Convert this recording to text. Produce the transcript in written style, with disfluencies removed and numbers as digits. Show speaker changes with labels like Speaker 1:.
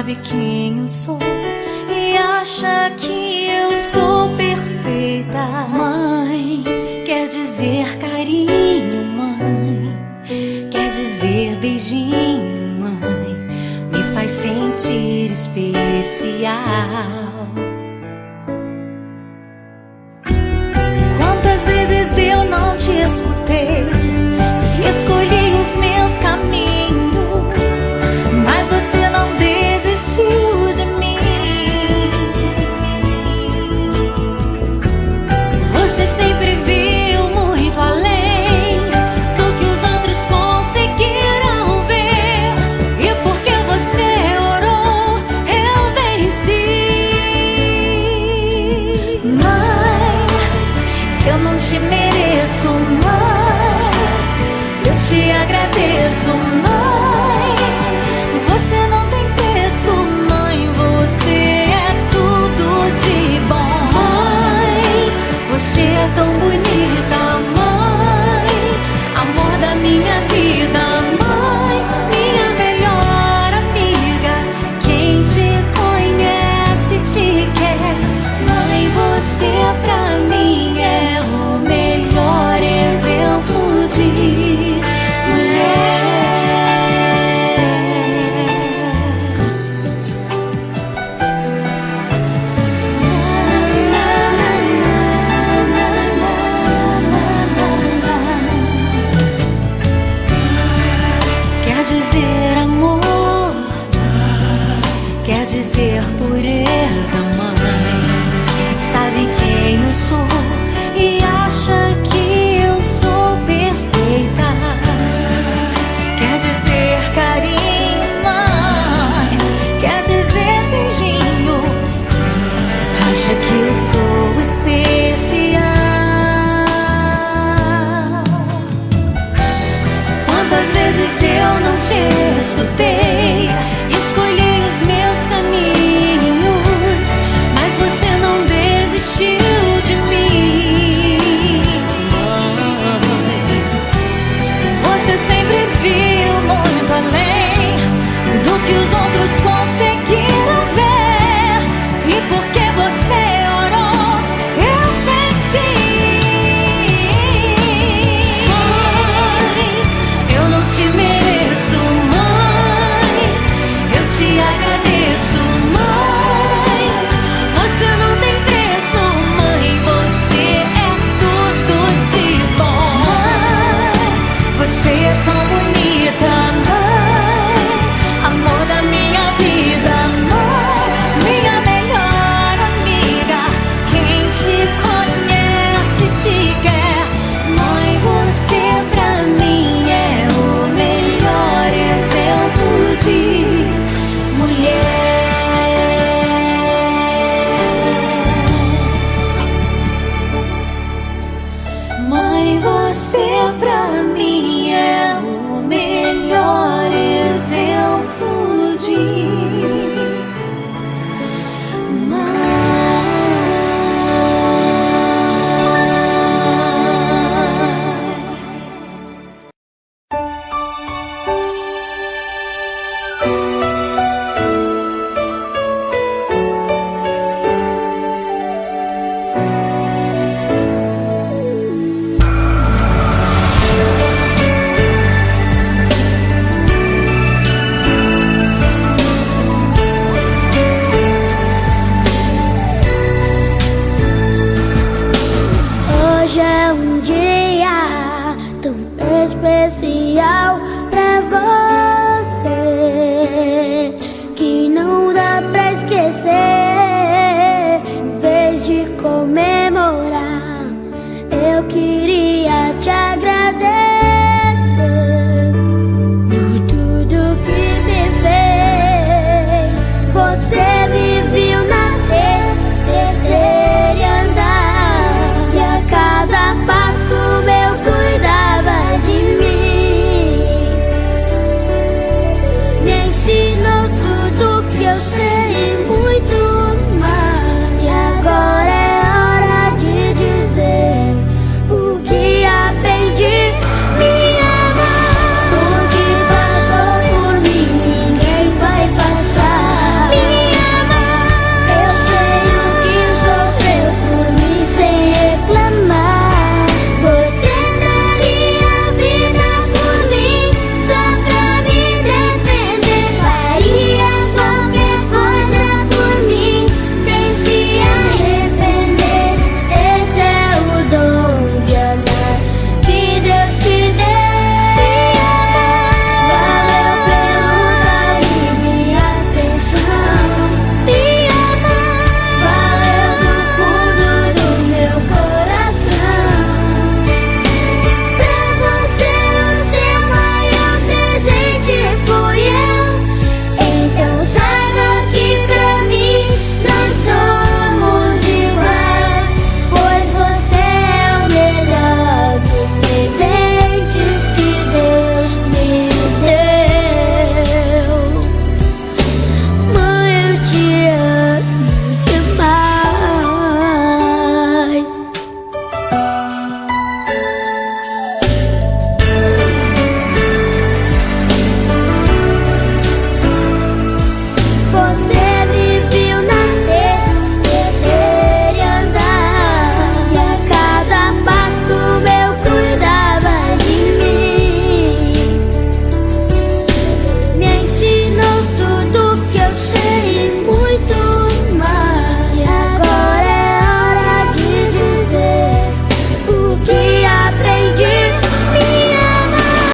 Speaker 1: sabe quem eu sou e acha que eu sou perfeita. Mãe, quer dizer carinho, mãe, quer dizer beijinho, mãe, me faz sentir especial. Quantas vezes eu não te escutei e escolhi os meus caminhos, mas você não desistiu de mim. Você sempre viu muito além do que os outros conseguiram ver, e porque você orou, eu venci. Mãe, eu não te mereço, mãe, eu te agradeço, mãe. Você não tem preço, mãe, você é tudo de bom. Mãe, você é tão bonita, mãe, amor da minha vida, mãe, minha melhor amiga. Quem te conhece te quer, mãe, você pra mim é o melhor exemplo de mulher. Quer dizer amor, quer dizer pureza, mãe, sabe quem eu sou e acha que eu sou perfeita. Quer dizer carinho, mãe, quer dizer beijinho, acha que eu sou especial. Quantas vezes eu não te escutei, escolhi